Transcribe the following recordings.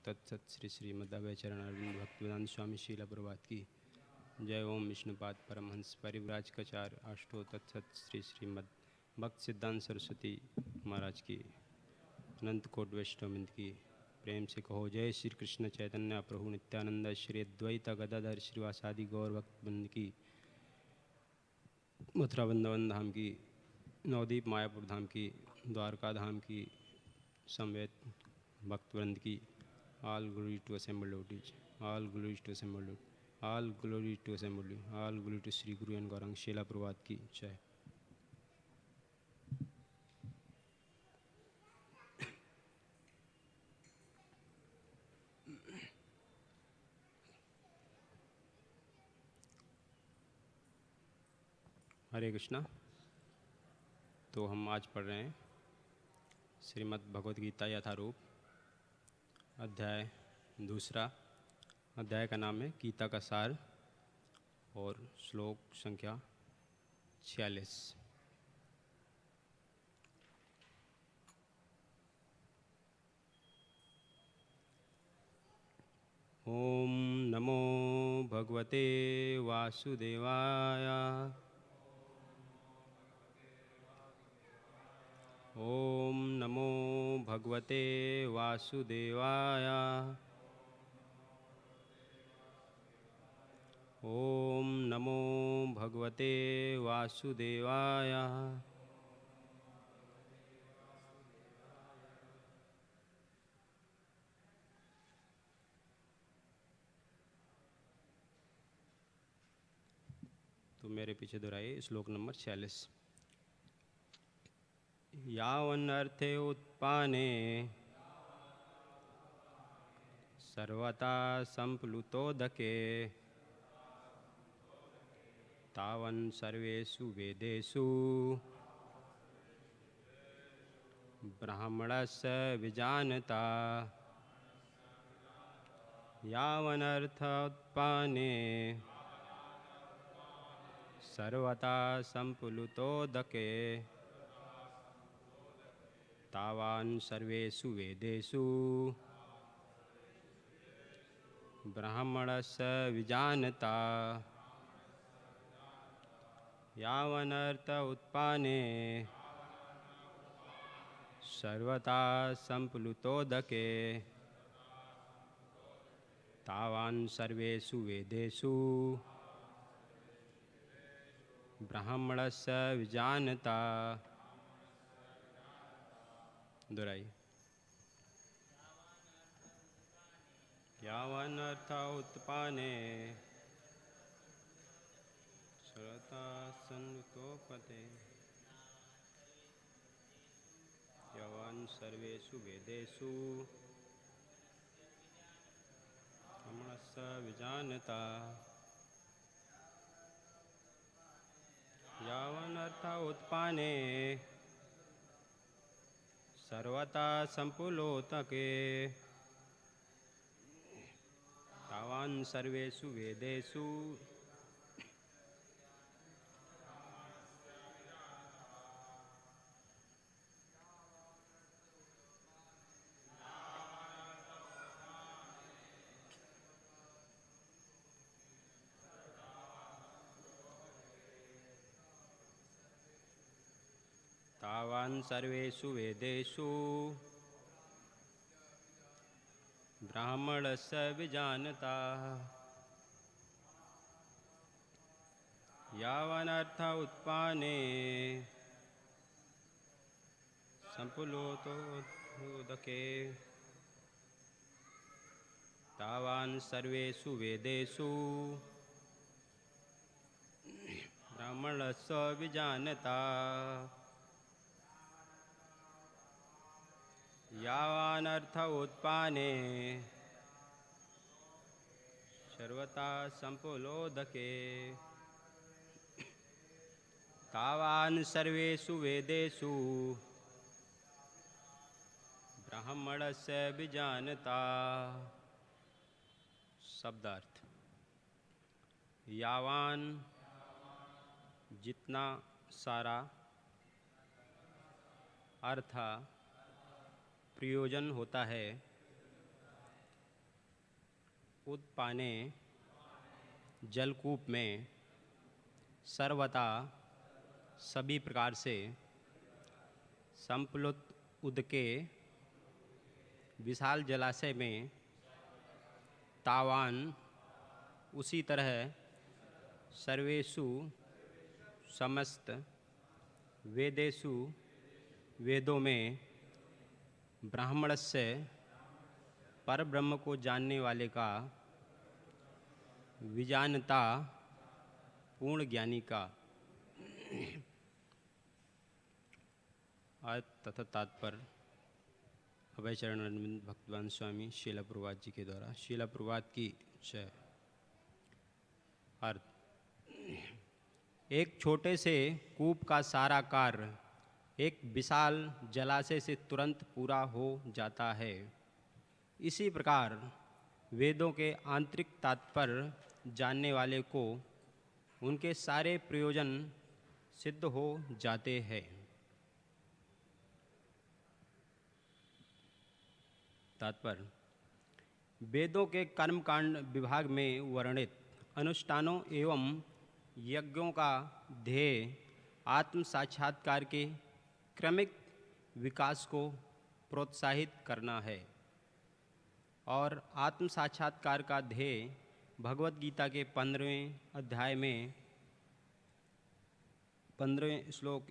तत्सत श्री श्रीमद्वैचरण अरविंद भक्तिवेदांत स्वामी शीला प्रभात की जय। ओम विष्णुपाद परमहंस परिव्राजकाचार्य अष्टो तत्सत श्री श्रीमद् भक्त सिद्धांत सरस्वती महाराज की अनंत कोट वैष्णववृंद की प्रेम से कहो जय। श्री कृष्ण चैतन्य प्रभु नित्यानंद श्री अद्वैत गदाधर श्रीवासादि गौर भक्तवृंद की, मथुरा वृंदावन धाम की, नवदीप मायापुर धाम की, द्वारका धाम की समवेत भक्तवृंद की, all glory to assembled devotees, all glory to assembled devotees, all glory to assembled devotees, all glory to Shri Guru and Gaurang Sheila प्रभात की जय। हरे कृष्णा। तो हम आज पढ़ रहे हैं श्रीमद् भगवद गीता यथारूप, अध्याय दूसरा। अध्याय का नाम है गीता का सार और श्लोक संख्या 46। ओम नमो भगवते वासुदेवाय। ओम नमो भगवते वासुदेवाय। ओम नमो भगवते वासुदेवाय। तो मेरे पीछे दोहराइए श्लोक नंबर 46। यावन्नर्थे उत्पाने सर्वथा संप्लुतोदके तावन् सर्वेषु वेदेषु ब्राह्मणस्य विजानता। यावन्नर्थ उत्पाने सर्वथा संप्लुतोदके तावान् सर्वेषु वेदेषु ब्राह्मणस्य विजानता। यावन्नर्थ उत्पाने सर्वथा संप्लुतोदके तावान् सर्वेषु वेदेषु ब्राह्मणस्य विजानता। दोहराइए। यावन्नर्थ उत्पाने सर्वथा संप्लुतोदके यावान् सर्वेषु वेदेषु ब्राह्मणस्य विजानता। यावन्नर्थ उत्पाने सर्वथा संप्लुतोदके तावान् सर्वेषु वेदेषु तावान् सर्वेषु वेदेषु ब्राह्मणस्य विजानता। यावन्नर्थ उत्पाने संप्लुतोदके तावान् सर्वेषु वेदेषु ब्राह्मणस्य विजानता। यावन्नर्थ उत्पाने सर्वथा संप्लुतोदके तावान् सर्वेषु वेदेषु ब्राह्मणस्य विजानता। शब्दार्थ। यावान जितना सारा, अर्थ प्रयोजन होता है, उत्पाने जलकूप में सर्वथा सभी प्रकार से संप्लुत उदके विशाल जलाशय में तावान उसी तरह सर्वेषु समस्त वेदेषु वेदों में ब्राह्मणस्य परब्रह्म को जानने वाले का विजानता पूर्ण ज्ञानी का अर्थ तथा तात्पर्य अभय चरण अरविंद भक्तवान स्वामी शीला प्रभात जी के द्वारा। शीला प्रभात की जय। अर्थ, एक छोटे से कूप का सारा कार्य एक विशाल जलाशय से तुरंत पूरा हो जाता है। इसी प्रकार वेदों के आंतरिक तात्पर्य जानने वाले को उनके सारे प्रयोजन सिद्ध हो जाते हैं। तात्पर्य, वेदों के कर्मकांड विभाग में वर्णित अनुष्ठानों एवं यज्ञों का ध्येय आत्म साक्षात्कार के क्रमिक विकास को प्रोत्साहित करना है और आत्म साक्षात्कार का ध्येय भगवत गीता के 15वें अध्याय में 15वें श्लोक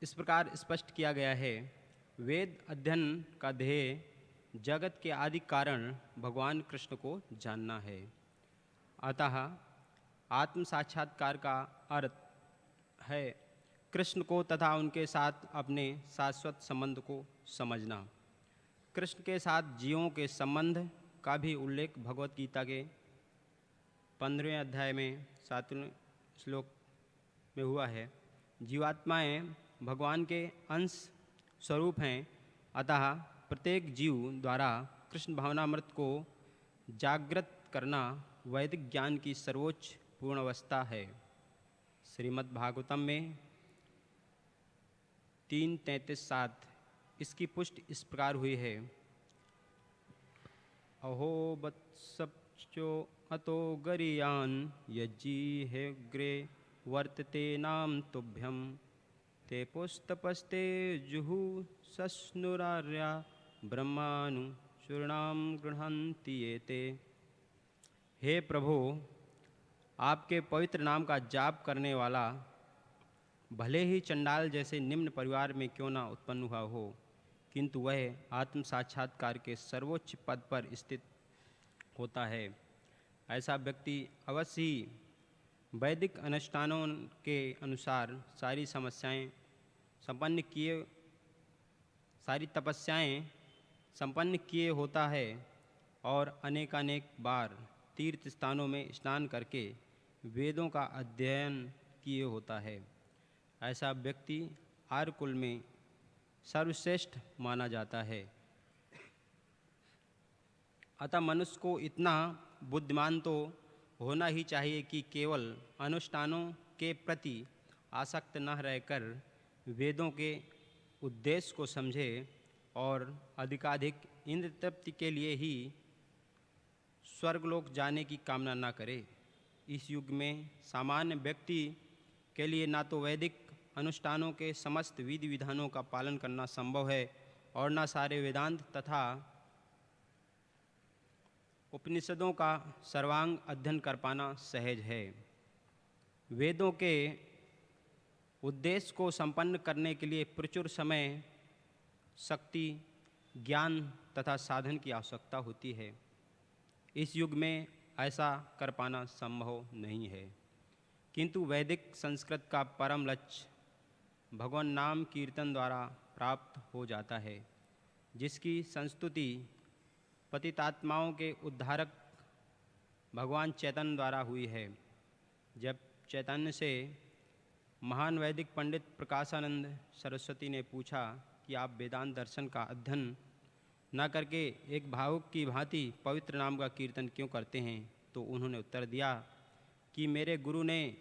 इस प्रकार स्पष्ट किया गया है। वेद अध्ययन का ध्येय जगत के आदि कारण भगवान कृष्ण को जानना है। अतः आत्म साक्षात्कार का अर्थ है कृष्ण को तथा उनके साथ अपने शाश्वत संबंध को समझना। कृष्ण के साथ जीवों के संबंध का भी उल्लेख भगवत गीता के 15वें अध्याय में 7वें श्लोक में हुआ है। जीवात्माएं भगवान के अंश स्वरूप हैं, अतः प्रत्येक जीव द्वारा कृष्ण भावनामृत को जागृत करना वैदिक ज्ञान की सर्वोच्च पूर्ण अवस्था है। श्रीमद् भागवतम में 3:33-7 इसकी पुष्टि इस प्रकार हुई है। अहो वत्सप्चो अतो गरियान यज्जी है ग्रे वर्तते नाम तुभ्यम ते पुस्तपस्ते जुहु सस्नुरार्या ब्रह्मानु चूर्णाम गृह्णन्ति एते। हे प्रभु, आपके पवित्र नाम का जाप करने वाला भले ही चंडाल जैसे निम्न परिवार में क्यों न उत्पन्न हुआ हो, किंतु वह आत्म साक्षात्कार के सर्वोच्च पद पर स्थित होता है। ऐसा व्यक्ति अवश्य ही वैदिक अनुष्ठानों के अनुसार सारी तपस्याएं संपन्न किए होता है और अनेकानेक बार तीर्थ स्थानों में स्नान करके वेदों का अध्ययन किए होता है। ऐसा व्यक्ति आर्य कुल में सर्वश्रेष्ठ माना जाता है। अतः मनुष्य को इतना बुद्धिमान तो होना ही चाहिए कि केवल अनुष्ठानों के प्रति आसक्त न रहकर वेदों के उद्देश्य को समझे और अधिकाधिक इंद्र तृप्ति के लिए ही स्वर्गलोक जाने की कामना न करे। इस युग में सामान्य व्यक्ति के लिए ना तो वैदिक अनुष्ठानों के समस्त विधि विधानों का पालन करना संभव है और न सारे वेदांत तथा उपनिषदों का सर्वांग अध्ययन कर पाना सहज है। वेदों के उद्देश्य को संपन्न करने के लिए प्रचुर समय, शक्ति, ज्ञान तथा साधन की आवश्यकता होती है। इस युग में ऐसा कर पाना संभव नहीं है, किंतु वैदिक संस्कृत का परम लक्ष्य भगवान नाम कीर्तन द्वारा प्राप्त हो जाता है, जिसकी संस्तुति पतितात्माओं के उद्धारक भगवान चैतन्य द्वारा हुई है। जब चैतन्य से महान वैदिक पंडित प्रकाशानंद सरस्वती ने पूछा कि आप वेदांत दर्शन का अध्ययन न करके एक भावुक की भांति पवित्र नाम का कीर्तन क्यों करते हैं, तो उन्होंने उत्तर दिया कि मेरे गुरु ने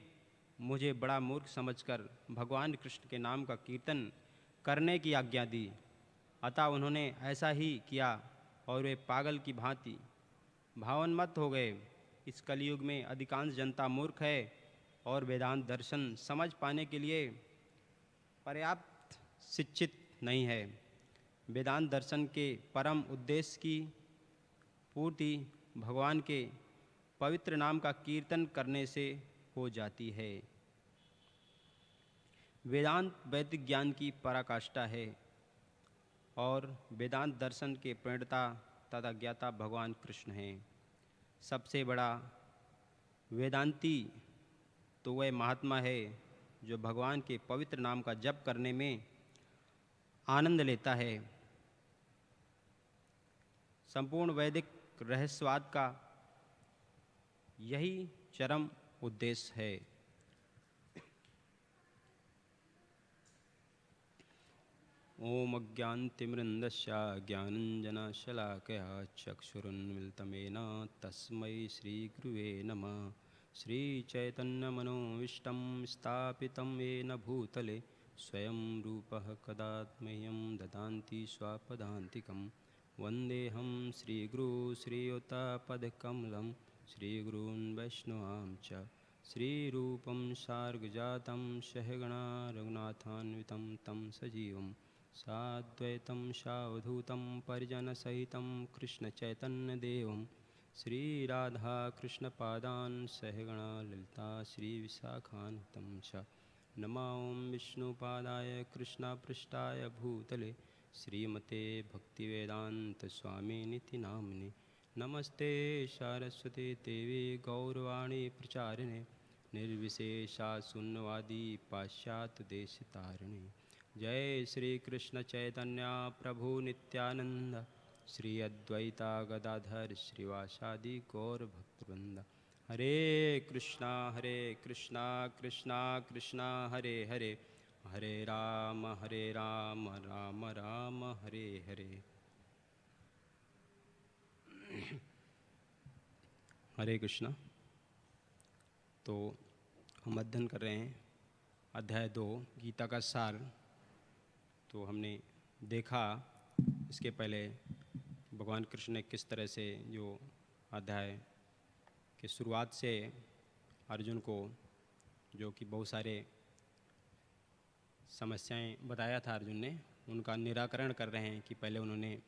मुझे बड़ा मूर्ख समझकर भगवान कृष्ण के नाम का कीर्तन करने की आज्ञा दी। अतः उन्होंने ऐसा ही किया और वे पागल की भांति भावन्मत्त हो गए। इस कलयुग में अधिकांश जनता मूर्ख है और वेदांत दर्शन समझ पाने के लिए पर्याप्त शिक्षित नहीं है। वेदांत दर्शन के परम उद्देश्य की पूर्ति भगवान के पवित्र नाम का कीर्तन करने से हो जाती है। वेदांत वैदिक ज्ञान की पराकाष्ठा है और वेदांत दर्शन के प्रणेता तथा ज्ञाता भगवान कृष्ण हैं। सबसे बड़ा वेदांती तो वह महात्मा है जो भगवान के पवित्र नाम का जप करने में आनंद लेता है। संपूर्ण वैदिक रहस्यवाद का यही चरम उद्देश्य है। ओम अज्ञानतिमिरन्दस्य ज्ञानञ्जनशलाकया चक्षुरुन्मिलितं तस्मै श्रीगुरुवे नमः। श्रीचैतन्यमनोभीष्टं स्थापितं येन भूतले स्वयं रूपः कदा मह्यं ददाति स्वपदान्तिकं। वन्देऽहं श्रीगुरू श्रीयुतपदकमलं श्रीगुरून् वैष्णवां च श्रीरूपं सार्गजातं सहगणा रघुनाथान्वितं तं सजीवं साद्वैतं सावधूतं परिजनसहितं कृष्णचैतन्यदेवं श्रीराधाकृष्णपादान् सहगणा ललिता श्रीविशाखान्वितं च। नमो विष्णुपादाय कृष्णपृष्ठाय भूतले श्रीमते भक्तिवेदान्तस्वामिनिति नाम्ने। नमस्ते सरस्वती देवी गौरवाणी प्रचारिणे निर्विशेषा शून्यवादी पाश्चात्यदेशतारिणे। जय श्री कृष्ण चैतन्य प्रभु नित्यानंद श्री अद्वैता गदाधर श्रीवासादि गौर भक्तवृंद। हरे कृष्णा कृष्णा कृष्णा हरे हरे, हरे राम राम राम हरे हरे। हरे कृष्णा। तो हम अध्ययन कर रहे हैं अध्याय 2 गीता का सार। तो हमने देखा इसके पहले भगवान कृष्ण ने किस तरह से जो अध्याय के शुरुआत से अर्जुन को जो कि बहुत सारे समस्याएं बताया था अर्जुन ने, उनका निराकरण कर रहे हैं कि पहले उन्होंने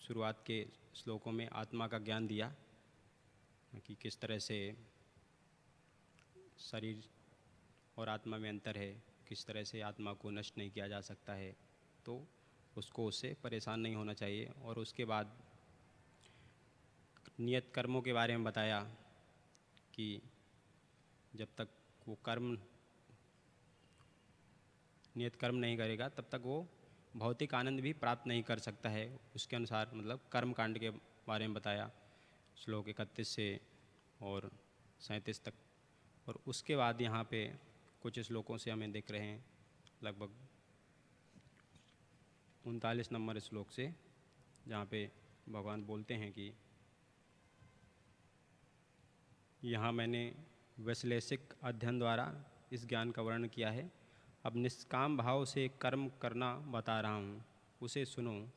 शुरुआत के श्लोकों में आत्मा का ज्ञान दिया कि किस तरह से शरीर और आत्मा में अंतर है, किस तरह से आत्मा को नष्ट नहीं किया जा सकता है, तो उससे परेशान नहीं होना चाहिए। और उसके बाद नियत कर्मों के बारे में बताया कि जब तक वो नियत कर्म नहीं करेगा तब तक वो भौतिक आनंद भी प्राप्त नहीं कर सकता है। उसके अनुसार मतलब कर्म कांड के बारे में बताया श्लोक 31 से और 37 तक। और उसके बाद यहाँ पे कुछ श्लोकों से हमें देख रहे हैं लगभग 39 नंबर श्लोक से, जहाँ पे भगवान बोलते हैं कि यहाँ मैंने वैश्लेषिक अध्ययन द्वारा इस ज्ञान का वर्णन किया है। अब निष्काम भाव से कर्म करना बता रहा हूँ, उसे सुनो।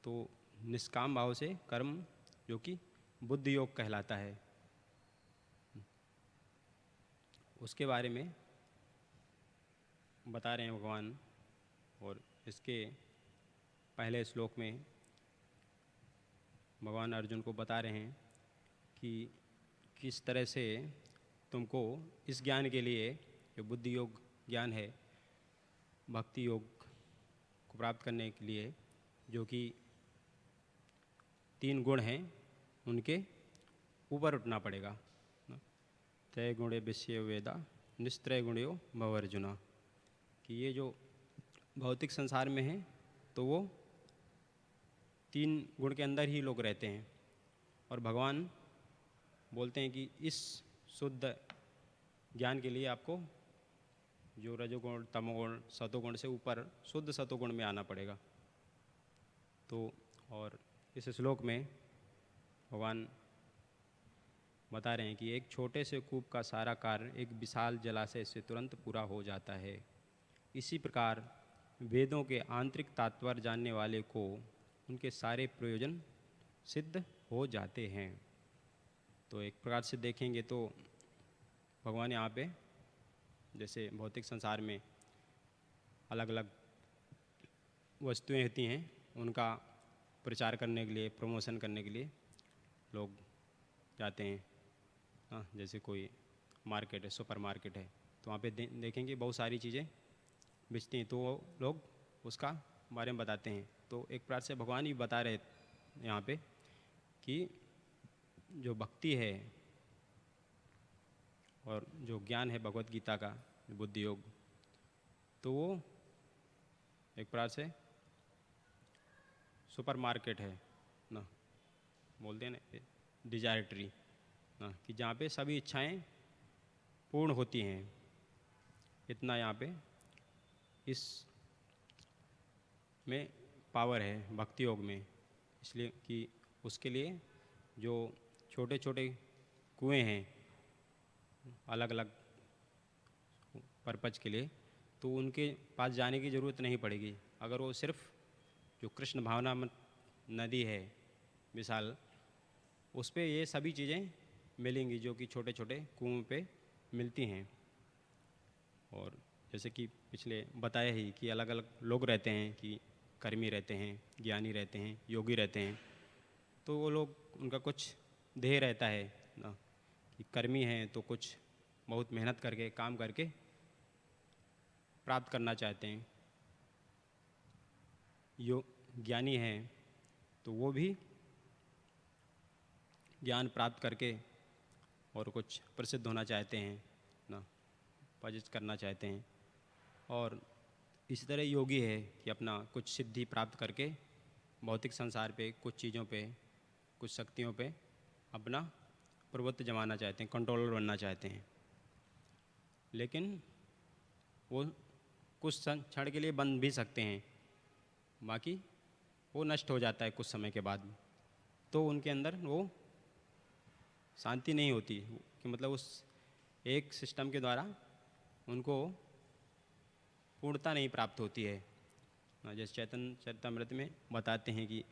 तो निष्काम भाव से कर्म जो कि बुद्धि योग कहलाता है, उसके बारे में बता रहे हैं भगवान। और इसके पहले श्लोक में भगवान अर्जुन को बता रहे हैं कि किस तरह से तुमको इस ज्ञान के लिए, जो बुद्धि योग ज्ञान है, भक्ति योग को प्राप्त करने के लिए जो कि 3 गुण हैं, उनके ऊपर उठना पड़ेगा। त्रय गुणे विषय वेदा निस्त्रय गुणयो भव अर्जुना। कि ये जो भौतिक संसार में है तो वो 3 गुण के अंदर ही लोग रहते हैं। और भगवान बोलते हैं कि इस शुद्ध ज्ञान के लिए आपको जो रजोगुण तमोगुण सतोगुण से ऊपर शुद्ध सतोगुण में आना पड़ेगा। तो और इस श्लोक में भगवान बता रहे हैं कि एक छोटे से कूप का सारा कार्य एक विशाल जलाशय से तुरंत पूरा हो जाता है। इसी प्रकार वेदों के आंतरिक तात्पर्य जानने वाले को उनके सारे प्रयोजन सिद्ध हो जाते हैं। तो एक प्रकार से देखेंगे तो भगवान यहाँ पे जैसे भौतिक संसार में अलग अलग वस्तुएं होती हैं, उनका प्रचार करने के लिए, प्रमोशन करने के लिए लोग जाते हैं। हाँ, जैसे कोई मार्केट है, सुपर मार्केट है, तो वहाँ पे देखेंगे बहुत सारी चीज़ें बेचती हैं, तो वो लोग उसका बारे में बताते हैं। तो एक प्रकार से भगवान ही बता रहे यहाँ पे कि जो भक्ति है और जो ज्ञान है भगवत गीता का, बुद्धि योग, तो वो एक प्रकार से सुपर मार्केट है ना, बोलते हैं ना, डिजायर ट्री ना, कि जहाँ पे सभी इच्छाएं पूर्ण होती हैं। इतना यहाँ पे इस में पावर है भक्ति योग में, इसलिए कि उसके लिए जो छोटे छोटे कुएं हैं अलग अलग पर्पज के लिए, तो उनके पास जाने की ज़रूरत नहीं पड़ेगी। अगर वो सिर्फ जो कृष्ण भावना नदी है विशाल, उस पे ये सभी चीज़ें मिलेंगी जो कि छोटे छोटे कुओं पे मिलती हैं। और जैसे कि पिछले बताया ही कि अलग अलग लोग रहते हैं, कि कर्मी रहते हैं, ज्ञानी रहते हैं, योगी रहते हैं। तो वो लोग, उनका कुछ ध्येय रहता है ना, कि कर्मी हैं तो कुछ बहुत मेहनत करके, काम करके प्राप्त करना चाहते हैं। यो ज्ञानी हैं तो वो भी ज्ञान प्राप्त करके और कुछ प्रसिद्ध होना चाहते हैं ना, पजित करना चाहते हैं। और इसी तरह योगी है कि अपना कुछ सिद्धि प्राप्त करके भौतिक संसार पे, कुछ चीज़ों पे, कुछ शक्तियों पे अपना प्रभुत्व जमाना चाहते हैं, कंट्रोलर बनना चाहते हैं। लेकिन वो कुछ क्षण के लिए बन भी सकते हैं, बाकी वो नष्ट हो जाता है कुछ समय के बाद। तो उनके अंदर वो शांति नहीं होती, कि मतलब उस एक सिस्टम के द्वारा उनको पूर्णता नहीं प्राप्त होती है। जैसे चैतन्य चरितमृत में बताते हैं कि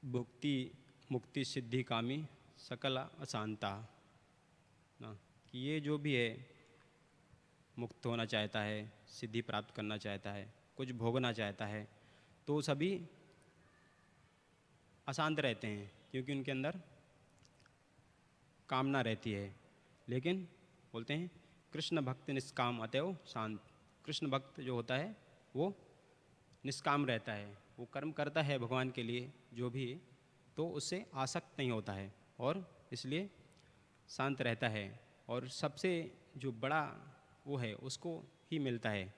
भुक्ति मुक्ति सिद्धि कामी सकल अशांता ना, कि ये जो भी है मुक्त होना चाहता है, सिद्धि प्राप्त करना चाहता है, कुछ भोगना चाहता है, तो सभी अशांत रहते हैं, क्योंकि उनके अंदर कामना रहती है। लेकिन बोलते हैं कृष्ण भक्त निष्काम अतएव शांत। कृष्ण भक्त जो होता है वो निष्काम रहता है, वो कर्म करता है भगवान के लिए जो भी, तो उससे आसक्त नहीं होता है और इसलिए शांत रहता है। और सबसे जो बड़ा वो है उसको ही मिलता है,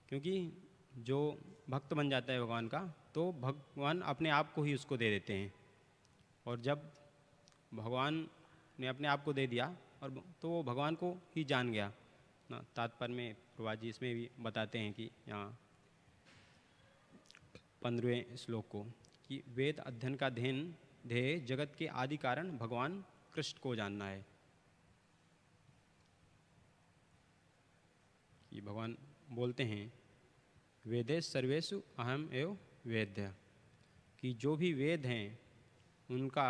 क्योंकि जो भक्त बन जाता है भगवान का, तो भगवान अपने आप को ही उसको दे देते हैं। और जब भगवान ने अपने आप को दे दिया और तो वो भगवान को ही जान गया ना। तात्पर्य में प्रभुपाद जी इसमें भी बताते हैं कि यहाँ 15वें श्लोक को, कि वेद अध्ययन का ध्येय जगत के आदि कारण भगवान कृष्ण को जानना है। कि भगवान बोलते हैं वेदे सर्वेषु अहम एव वेद्य, कि जो भी वेद हैं उनका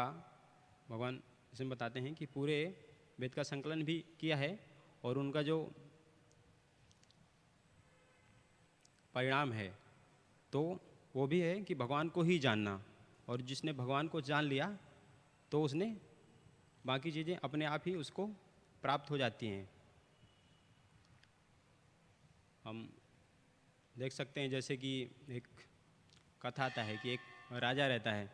भगवान इसमें बताते हैं कि पूरे वेद का संकलन भी किया है, और उनका जो परिणाम है तो वो भी है कि भगवान को ही जानना। और जिसने भगवान को जान लिया तो उसने बाकी चीज़ें अपने आप ही उसको प्राप्त हो जाती हैं। हम देख सकते हैं जैसे कि एक कथा आता है कि एक राजा रहता है,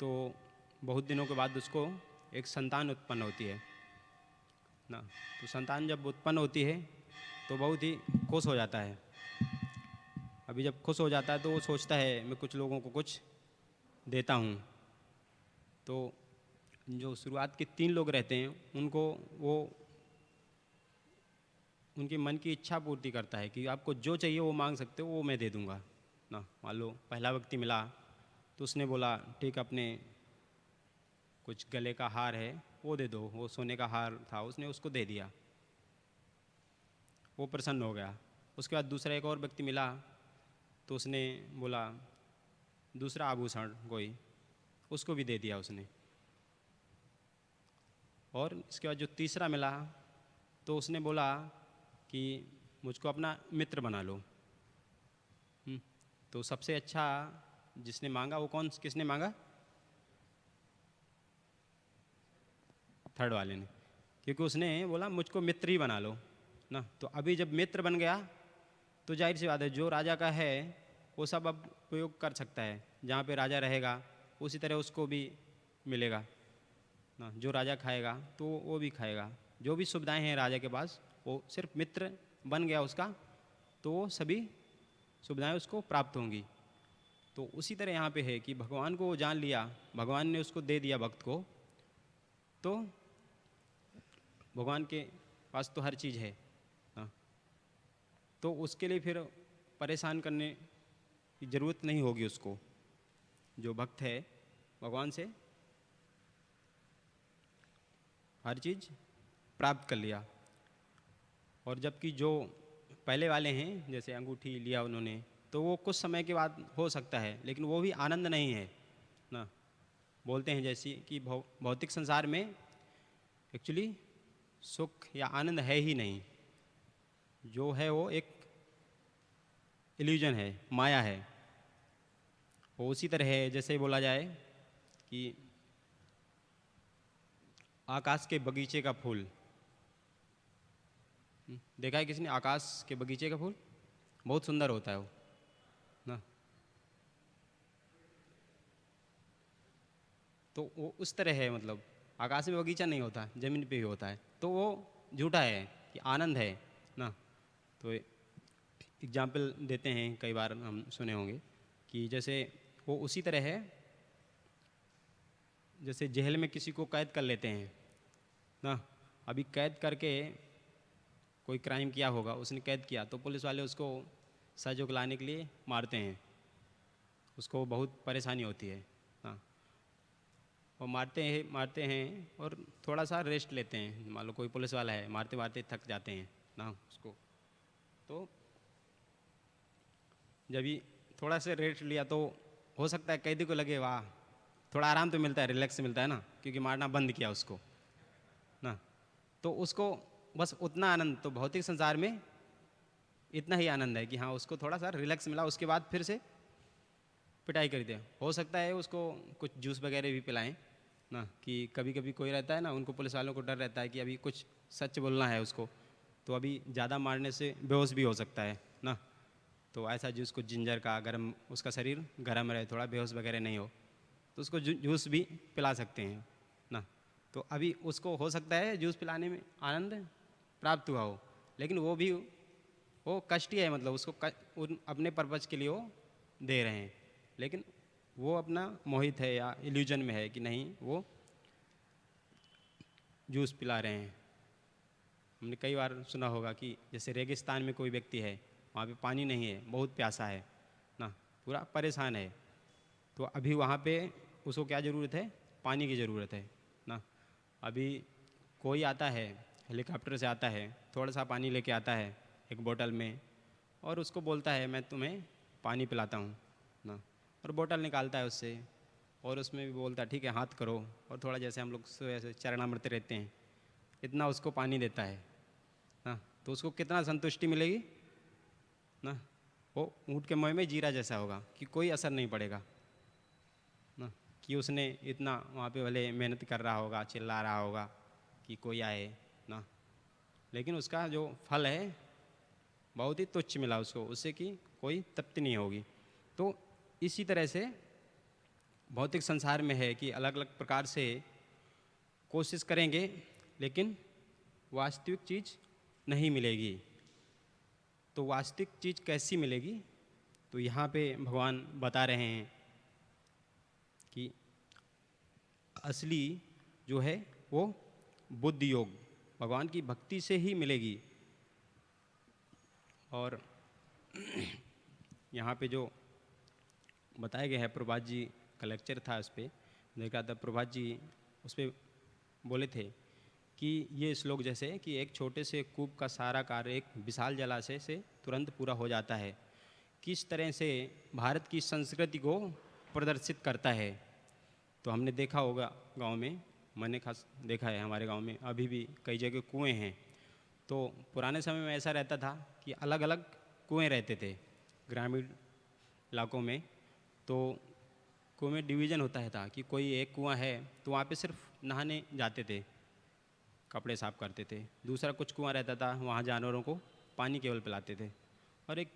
तो बहुत दिनों के बाद उसको एक संतान उत्पन्न होती है ना। तो संतान जब उत्पन्न होती है तो बहुत ही खुश हो जाता है। अभी जब खुश हो जाता है तो वो सोचता है मैं कुछ लोगों को कुछ देता हूँ। तो जो शुरुआत के 3 लोग रहते हैं उनको वो उनके मन की इच्छा पूर्ति करता है कि आपको जो चाहिए वो मांग सकते हो, वो मैं दे दूँगा ना। मान लो पहला व्यक्ति मिला तो उसने बोला ठीक, अपने कुछ गले का हार है वो दे दो। वो सोने का हार था, उसने उसको दे दिया, वो प्रसन्न हो गया। उसके बाद दूसरा एक और व्यक्ति मिला तो उसने बोला दूसरा आभूषण कोई उसको भी दे दिया उसने। और इसके बाद जो तीसरा मिला तो उसने बोला कि मुझको अपना मित्र बना लो। तो सबसे अच्छा जिसने मांगा वो किसने मांगा? थर्ड वाले ने, क्योंकि उसने बोला मुझको मित्र ही बना लो ना। तो अभी जब मित्र बन गया तो जाहिर सी बात है जो राजा का है वो सब अब उपयोग कर सकता है, जहाँ पे राजा रहेगा उसी तरह उसको भी मिलेगा ना। जो राजा खाएगा तो वो भी खाएगा, जो भी सुविधाएं हैं राजा के पास वो सिर्फ मित्र बन गया उसका तो वो सभी सुविधाएं उसको प्राप्त होंगी। तो उसी तरह यहाँ पे है कि भगवान को वो जान लिया, भगवान ने उसको दे दिया भक्त को, तो भगवान के पास तो हर चीज़ है ना, तो उसके लिए फिर परेशान करने की ज़रूरत नहीं होगी उसको। जो भक्त है भगवान से हर चीज़ प्राप्त कर लिया। और जबकि जो पहले वाले हैं जैसे अंगूठी लिया उन्होंने तो वो कुछ समय के बाद हो सकता है, लेकिन वो भी आनंद नहीं है ना। बोलते हैं जैसे कि भौतिक संसार में एक्चुअली सुख या आनंद है ही नहीं, जो है वो एक इल्यूजन है, माया है। वो उसी तरह है जैसे बोला जाए कि आकाश के बगीचे का फूल देखा है किसी ने? आकाश के बगीचे का फूल बहुत सुंदर होता है वो ना। तो वो उस तरह है, मतलब आकाश में बगीचा नहीं होता, ज़मीन पे ही होता है, तो वो झूठा है कि आनंद है ना। तो एग्जाम्पल देते हैं, कई बार हम सुने होंगे कि जैसे वो उसी तरह है जैसे जेल में किसी को कैद कर लेते हैं ना। अभी कैद करके कोई क्राइम किया होगा, उसने कैद किया तो पुलिस वाले उसको सजा दिलाने के लिए मारते हैं, उसको बहुत परेशानी होती है हाँ। और मारते हैं और थोड़ा सा रेस्ट लेते हैं। मान लो कोई पुलिस वाला है, मारते मारते थक जाते हैं ना उसको, तो जब भी थोड़ा सा रेस्ट लिया तो हो सकता है कैदी को लगे वाह थोड़ा आराम तो मिलता है, रिलैक्स मिलता है ना, क्योंकि मारना बंद किया उसको ना। तो उसको बस उतना आनंद, तो भौतिक संसार में इतना ही आनंद है कि हाँ उसको थोड़ा सा रिलैक्स मिला, उसके बाद फिर से पिटाई कर दिया। हो सकता है उसको कुछ जूस वगैरह भी पिलाएं ना, कि कभी कभी कोई रहता है ना, उनको पुलिस वालों को डर रहता है कि अभी कुछ सच बोलना है उसको, तो अभी ज़्यादा मारने से बेहोश भी हो सकता है ना। तो ऐसा जूस कुछ जिंजर का, गर्म, उसका शरीर गर्म रहे, थोड़ा बेहोश वगैरह नहीं हो, तो उसको जूस भी पिला सकते हैं ना। तो अभी उसको हो सकता है जूस पिलाने में आनंद प्राप्त हुआ हो, लेकिन वो कष्ट ही है, मतलब उसको अपने पर्पज़ के लिए वो दे रहे हैं, लेकिन वो अपना मोहित है या इल्यूजन में है कि नहीं वो जूस पिला रहे हैं। हमने कई बार सुना होगा कि जैसे रेगिस्तान में कोई व्यक्ति है, वहाँ पे पानी नहीं है, बहुत प्यासा है ना, पूरा परेशान है, तो अभी वहाँ पे उसको क्या ज़रूरत है? पानी की ज़रूरत है ना। अभी कोई आता है, हेलीकॉप्टर से आता है, थोड़ा सा पानी लेके आता है एक बोतल में और उसको बोलता है मैं तुम्हें पानी पिलाता हूँ ना, और बोतल निकालता है उससे और उसमें भी बोलता है ठीक है हाथ करो, और थोड़ा जैसे हम लोग ऐसे चरणामृत रहते हैं इतना उसको पानी देता है ना, तो उसको कितना संतुष्टि मिलेगी ना। वो ऊँट के मुँह में जीरा जैसा होगा कि कोई असर नहीं पड़ेगा ना, कि उसने इतना वहाँ पे भले मेहनत कर रहा होगा, चिल्ला रहा होगा कि कोई आए ना, लेकिन उसका जो फल है बहुत ही तुच्छ मिला उसको, उससे कि कोई तृप्ति नहीं होगी। तो इसी तरह से भौतिक संसार में है कि अलग अलग प्रकार से कोशिश करेंगे लेकिन वास्तविक चीज़ नहीं मिलेगी। तो वास्तविक चीज़ कैसी मिलेगी? तो यहाँ पे भगवान बता रहे हैं कि असली जो है वो बुद्धि योग भगवान की भक्ति से ही मिलेगी। और यहाँ पे जो बताया गया है, प्रभात जी का लेक्चर था, उस पर देखा था, प्रभात जी उस पर बोले थे कि ये श्लोक जैसे कि एक छोटे से कूप का सारा कार्य एक विशाल जलाशय से तुरंत पूरा हो जाता है, किस तरह से भारत की संस्कृति को प्रदर्शित करता है। तो हमने देखा होगा गांव में, मैंने खास देखा है हमारे गांव में अभी भी कई जगह कुएं हैं। तो पुराने समय में ऐसा रहता था कि अलग अलग कुएं रहते थे ग्रामीण इलाकों में। तो कुएं में डिवीज़न होता है था कि कोई एक कुआं है तो वहाँ पे सिर्फ नहाने जाते थे, कपड़े साफ करते थे। दूसरा कुछ कुआं रहता था, वहाँ जानवरों को पानी केवल पिलाते थे। और एक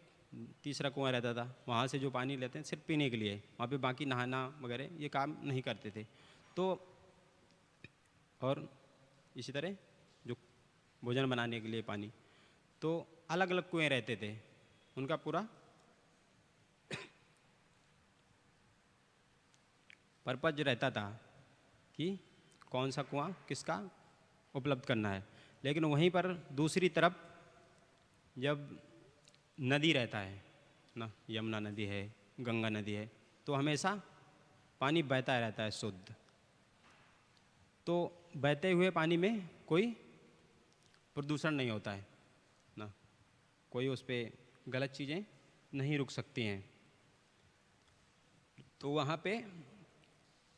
तीसरा कुआं रहता था, वहाँ से जो पानी लेते हैं सिर्फ पीने के लिए, वहाँ पे बाकी नहाना वगैरह ये काम नहीं करते थे। तो और इसी तरह जो भोजन बनाने के लिए पानी, तो अलग अलग कुएं रहते थे। उनका पूरा पर्पज जो रहता था कि कौन सा कुआं किसका उपलब्ध करना है। लेकिन वहीं पर दूसरी तरफ जब नदी रहता है ना, यमुना नदी है, गंगा नदी है, तो हमेशा पानी बहता रहता है शुद्ध। तो बहते हुए पानी में कोई प्रदूषण नहीं होता है ना, कोई उस पर गलत चीज़ें नहीं रुक सकती हैं। तो वहाँ पे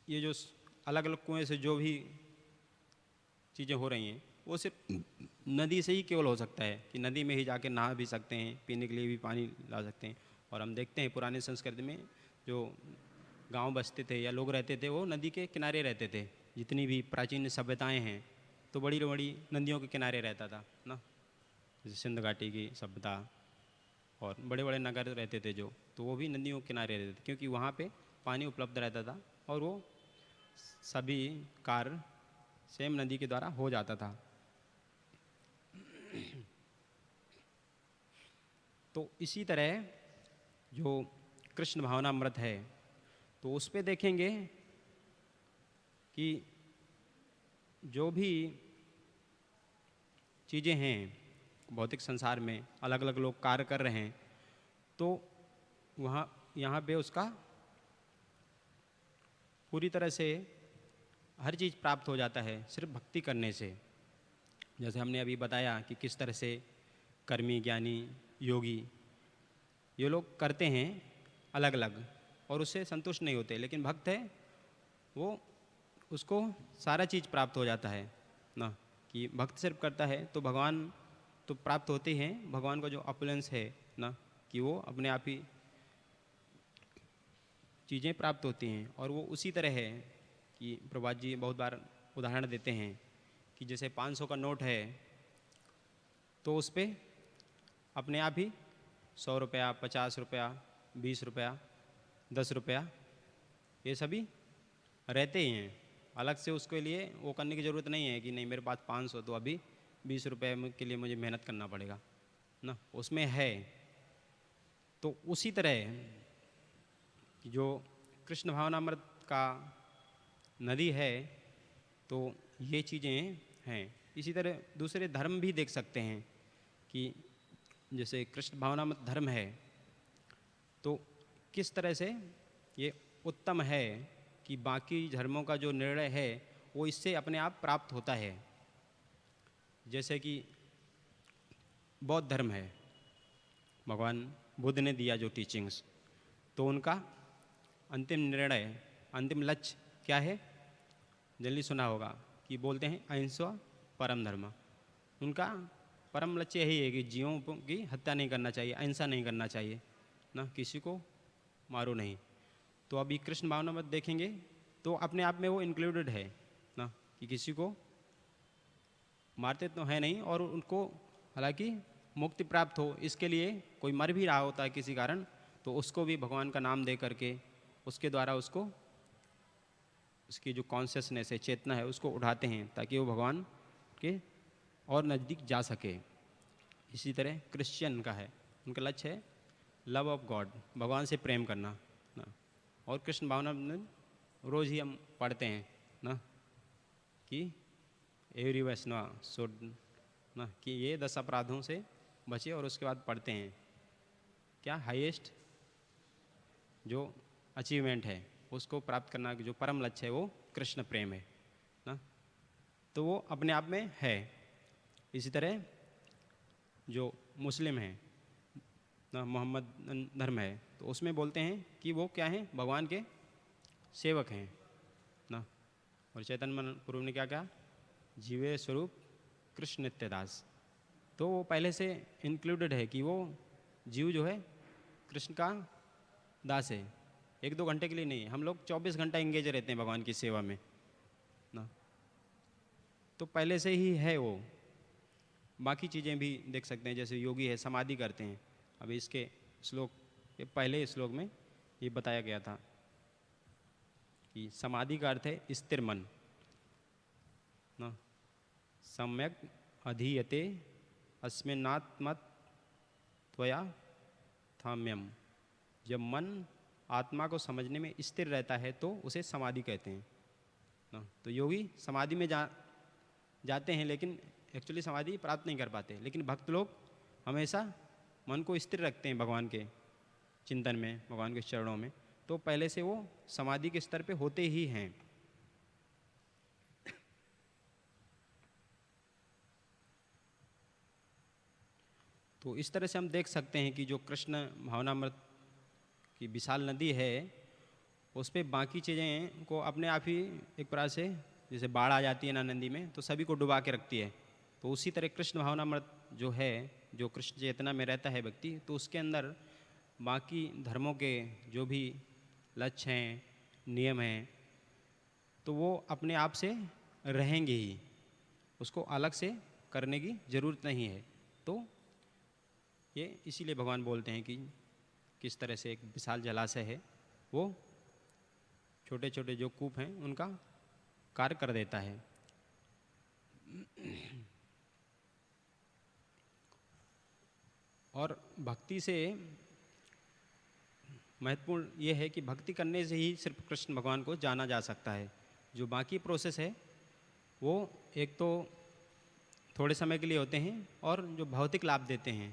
ये जो अलग अलग कुएं से जो भी चीज़ें हो रही हैं वो सिर्फ नदी से ही केवल हो सकता है कि नदी में ही जाके नहा भी सकते हैं, पीने के लिए भी पानी ला सकते हैं। और हम देखते हैं पुरानी संस्कृति में जो गांव बसते थे या लोग रहते थे वो नदी के किनारे रहते थे। जितनी भी प्राचीन सभ्यताएं हैं तो बड़ी बड़ी नदियों के किनारे रहता था ना, जैसे सिंध घाटी की सभ्यता, और बड़े बड़े नगर रहते थे जो, तो वो भी नदियों के किनारे रहते थे क्योंकि वहाँ पे पानी उपलब्ध रहता था और वो सभी कार्य सेम नदी के द्वारा हो जाता था। तो इसी तरह जो कृष्ण भावनामृत है तो उस पे देखेंगे कि जो भी चीज़ें हैं भौतिक संसार में अलग अलग लोग कार्य कर रहे हैं, तो वहाँ यहाँ पे उसका पूरी तरह से हर चीज़ प्राप्त हो जाता है सिर्फ भक्ति करने से। जैसे हमने अभी बताया कि किस तरह से कर्मी, ज्ञानी, योगी ये लोग करते हैं अलग अलग और उससे संतुष्ट नहीं होते, लेकिन भक्त है वो उसको सारा चीज़ प्राप्त हो जाता है ना। कि भक्त सिर्फ करता है तो भगवान तो प्राप्त होते ही हैं, भगवान का जो ऑपुलेंस है ना कि वो अपने आप ही चीज़ें प्राप्त होती हैं। और वो उसी तरह है कि प्रभात जी बहुत बार उदाहरण देते हैं कि जैसे 500 का नोट है तो उस पर अपने आप ही 100 रुपया, 50 रुपया, 20 रुपया, 10 रुपया ये सभी रहते ही हैं। अलग से उसके लिए वो करने की ज़रूरत नहीं है कि नहीं मेरे पास 500 तो अभी 20 रुपये के लिए मुझे मेहनत करना पड़ेगा ना, उसमें है। तो उसी तरह जो कृष्ण भावनामृत का नदी है तो ये चीज़ें हैं। इसी तरह दूसरे धर्म भी देख सकते हैं कि जैसे कृष्ण भावनामृत धर्म है तो किस तरह से ये उत्तम है कि बाकी धर्मों का जो निर्णय है वो इससे अपने आप प्राप्त होता है। जैसे कि बौद्ध धर्म है, भगवान बुद्ध ने दिया जो टीचिंग्स, तो उनका अंतिम निर्णय, अंतिम लक्ष्य क्या है, जल्दी सुना होगा कि बोलते हैं अहिंसा परम धर्म। उनका परम लक्ष्य यही है कि जीवों की हत्या नहीं करना चाहिए, अहिंसा नहीं करना चाहिए ना, किसी को मारो नहीं। तो अभी कृष्ण भावनामृत देखेंगे तो अपने आप में वो इंक्लूडेड है ना कि किसी को मारते तो है नहीं और उनको हालांकि मुक्ति प्राप्त हो इसके लिए कोई मर भी रहा होता है किसी कारण तो उसको भी भगवान का नाम दे करके उसके द्वारा उसको उसकी जो कॉन्शियसनेस है, चेतना है, उसको उठाते हैं ताकि वो भगवान के और नज़दीक जा सके। इसी तरह क्रिश्चियन का है, उनका लक्ष्य है लव ऑफ गॉड, भगवान से प्रेम करना ना। और कृष्ण भावनामृत रोज़ ही हम पढ़ते हैं ना कि एवरी वैष्णव शुड ना कि ये 10 अपराधों से बचे, और उसके बाद पढ़ते हैं क्या हाईएस्ट जो अचीवमेंट है उसको प्राप्त करना, जो परम लक्ष्य है वो कृष्ण प्रेम है ना। तो वो अपने आप में है। इसी तरह जो मुस्लिम है ना, मोहम्मद धर्म है, तो उसमें बोलते हैं कि वो क्या है, भगवान के सेवक हैं ना। और चैतन्य महाप्रभु ने क्या कहा, जीवे स्वरूप कृष्ण नित्यदास। तो वो पहले से इंक्लूडेड है कि वो जीव जो है कृष्ण का दास है। 1-2 घंटे के लिए नहीं, हम लोग 24 घंटा इंगेज रहते हैं भगवान की सेवा में ना। तो पहले से ही है वो। बाकी चीज़ें भी देख सकते हैं, जैसे योगी है समाधि करते हैं। अभी इसके श्लोक के पहले श्लोक में ये बताया गया था कि समाधि का अर्थ है स्थिर मन ना। सम्यक अधीयते अस्मिन्नात्मत त्वया थाम्यम। जब मन आत्मा को समझने में स्थिर रहता है तो उसे समाधि कहते हैं ना। तो योगी समाधि में जाते हैं, लेकिन एक्चुअली समाधि प्राप्त नहीं कर पाते। लेकिन भक्त लोग हमेशा मन को स्थिर रखते हैं भगवान के चिंतन में, भगवान के चरणों में। तो पहले से वो समाधि के स्तर पे होते ही हैं। तो इस तरह से हम देख सकते हैं कि जो कृष्ण भावनामृत की विशाल नदी है, उस पर बाकी चीज़ें को अपने आप ही एक प्रकार से, जैसे बाढ़ आ जाती है ना नदी में, तो सभी को डुबा के रखती है। तो उसी तरह कृष्ण भावनामृत जो है, जो कृष्ण चेतना में रहता है व्यक्ति, तो उसके अंदर बाकी धर्मों के जो भी लक्ष्य हैं, नियम हैं, तो वो अपने आप से रहेंगे ही, उसको अलग से करने की ज़रूरत नहीं है। तो ये इसीलिए भगवान बोलते हैं कि किस तरह से एक विशाल जलाशय है, वो छोटे छोटे जो कूप हैं उनका कार्य कर देता है। और भक्ति से महत्वपूर्ण ये है कि भक्ति करने से ही सिर्फ कृष्ण भगवान को जाना जा सकता है। जो बाकी प्रोसेस है वो एक तो थोड़े समय के लिए होते हैं और जो भौतिक लाभ देते हैं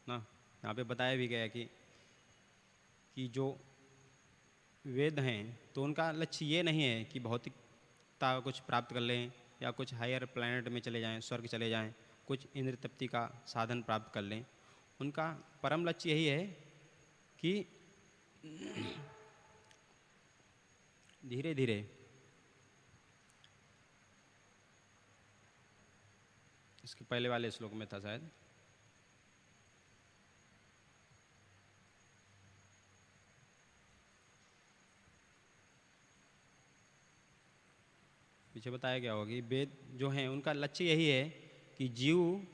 ना। यहाँ पे बताया भी गया कि जो वेद हैं तो उनका लक्ष्य ये नहीं है कि भौतिकता कुछ प्राप्त कर लें या कुछ हायर प्लैनेट में चले जाएं, स्वर्ग चले जाएं, कुछ इंद्र तृप्ति का साधन प्राप्त कर लें। उनका परम लक्ष्य यही है कि धीरे धीरे इसके पहले वाले श्लोक में था शायद, पीछे बताया गया होगा कि वेद जो हैं उनका लक्ष्य यही है कि जीव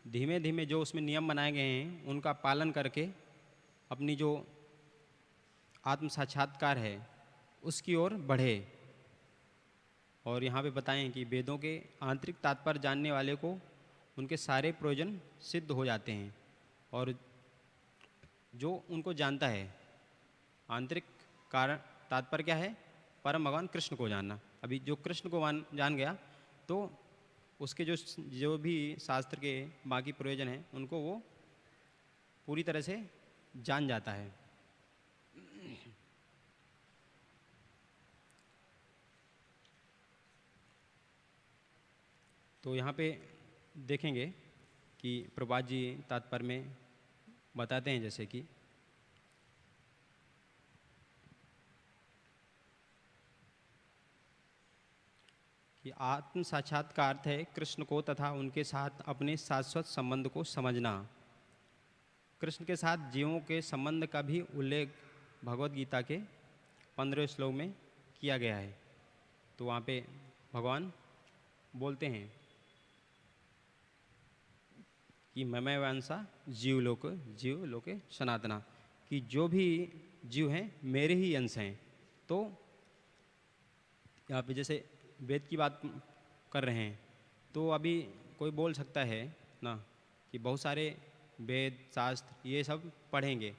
धीमे धीमे जो उसमें नियम बनाए गए हैं उनका पालन करके अपनी जो आत्म साक्षात्कार है उसकी ओर बढ़े। और यहाँ पे बताएं कि वेदों के आंतरिक तात्पर्य जानने वाले को उनके सारे प्रयोजन सिद्ध हो जाते हैं। और जो उनको जानता है, आंतरिक कारण तात्पर्य क्या है, परम भगवान कृष्ण को जानना। अभी जो कृष्ण को जान गया तो उसके जो भी शास्त्र के बाकी प्रयोजन हैं उनको वो पूरी तरह से जान जाता है। तो यहाँ पे देखेंगे कि प्रभुपाद जी तात्पर्य में बताते हैं जैसे कि आत्म साक्षात्कार अर्थ है कृष्ण को तथा उनके साथ अपने शाश्वत संबंध को समझना। कृष्ण के साथ जीवों के संबंध का भी उल्लेख भगवत गीता के 15वें श्लोक में किया गया है। तो वहाँ पे भगवान बोलते हैं कि ममय वंशा जीव लोके सनातना, कि जो भी जीव हैं मेरे ही अंश हैं। तो यहाँ पे जैसे वेद की बात कर रहे हैं तो अभी कोई बोल सकता है ना कि बहुत सारे वेद शास्त्र ये सब पढ़ेंगे,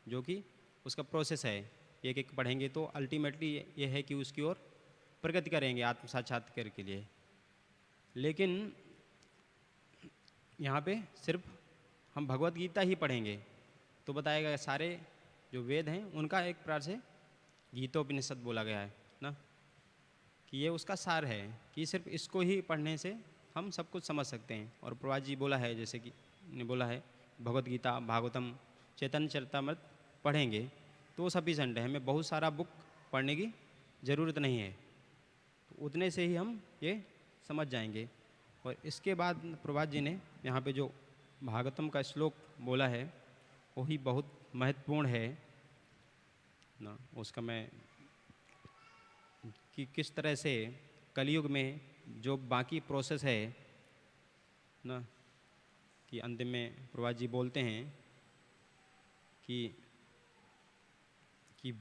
जो कि उसका प्रोसेस है, एक एक पढ़ेंगे तो अल्टीमेटली ये है कि उसकी ओर प्रगति करेंगे आत्म साक्षात्कार के लिए। लेकिन यहाँ पे सिर्फ हम भगवत गीता ही पढ़ेंगे तो बताएगा सारे जो वेद हैं उनका एक प्रकार से गीतोपनिषद बोला गया है ना, कि ये उसका सार है कि सिर्फ इसको ही पढ़ने से हम सब कुछ समझ सकते हैं। और प्रभुपाद जी बोला है, जैसे कि ने बोला है भगवत गीता, भागवतम, चैतन्य चरितामृत पढ़ेंगे तो वो सफिशेंट है, हमें बहुत सारा बुक पढ़ने की ज़रूरत नहीं है। तो उतने से ही हम ये समझ जाएंगे। और इसके बाद प्रभात जी ने यहाँ पे जो भागवतम का श्लोक बोला है वो ही बहुत महत्वपूर्ण है ना। उसका मैं कि किस तरह से कलयुग में जो बाकी प्रोसेस है ना, कि अंतिम में प्रभात जी बोलते हैं कि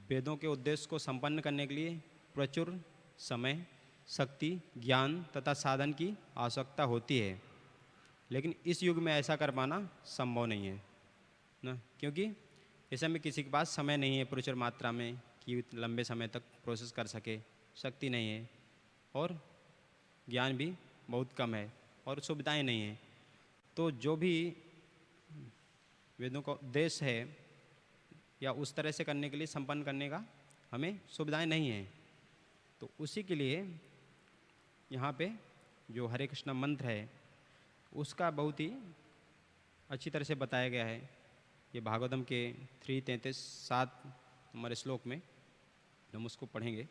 वेदों के उद्देश्य को संपन्न करने के लिए प्रचुर समय, शक्ति, ज्ञान तथा साधन की आवश्यकता होती है। लेकिन इस युग में ऐसा कर पाना संभव नहीं है ना, क्योंकि इस समय किसी के पास समय नहीं है प्रचुर मात्रा में कि लंबे समय तक प्रोसेस कर सके, शक्ति नहीं है और ज्ञान भी बहुत कम है और सुविधाएं नहीं हैं। तो जो भी वेदों का उद्देश्य है या उस तरह से करने के लिए संपन्न करने का हमें सुविधाएं नहीं हैं। तो उसी के लिए यहाँ पे जो हरे कृष्ण मंत्र है उसका बहुत ही अच्छी तरह से बताया गया है। ये भागवतम के 3:33-7 हमारे श्लोक में हम उसको पढ़ेंगे।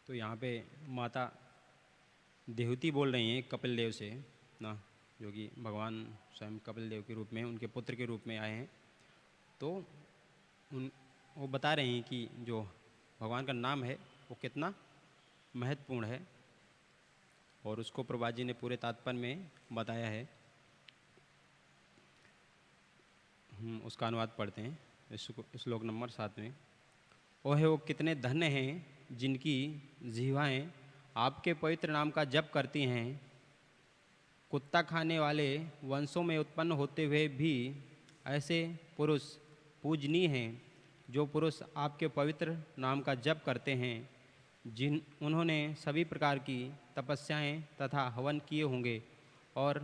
तो यहाँ पे माता देवती बोल रही हैं कपिल देव से ना, जो कि भगवान स्वयं कपिल देव के रूप में उनके पुत्र के रूप में आए हैं। तो वो बता रहे हैं कि जो भगवान का नाम है वो कितना महत्वपूर्ण है और उसको प्रभा जी ने पूरे तात्पर्य में बताया है। उसका अनुवाद पढ़ते हैं श्लोक नंबर 7 में। ओहे वो कितने धन्य हैं जिनकी जिह्वाएं आपके पवित्र नाम का जप करती हैं। कुत्ता खाने वाले वंशों में उत्पन्न होते हुए भी ऐसे पुरुष पूजनीय हैं जो पुरुष आपके पवित्र नाम का जप करते हैं, उन्होंने सभी प्रकार की तपस्याएं तथा हवन किए होंगे और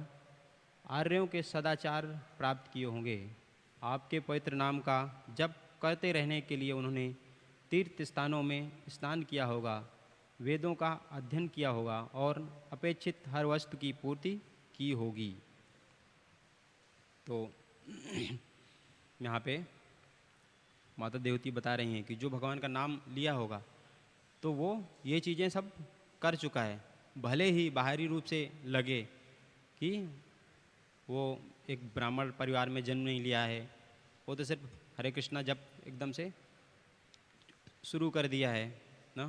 आर्यों के सदाचार प्राप्त किए होंगे। आपके पवित्र नाम का जप करते रहने के लिए उन्होंने तीर्थ स्थानों में स्नान किया होगा, वेदों का अध्ययन किया होगा और अपेक्षित हर वस्तु की पूर्ति की होगी। तो यहाँ पे माता देवती बता रही हैं कि जो भगवान का नाम लिया होगा तो वो ये चीज़ें सब कर चुका है, भले ही बाहरी रूप से लगे कि वो एक ब्राह्मण परिवार में जन्म नहीं लिया है, वो तो सिर्फ हरे कृष्णा जप एकदम से शुरू कर दिया है ना।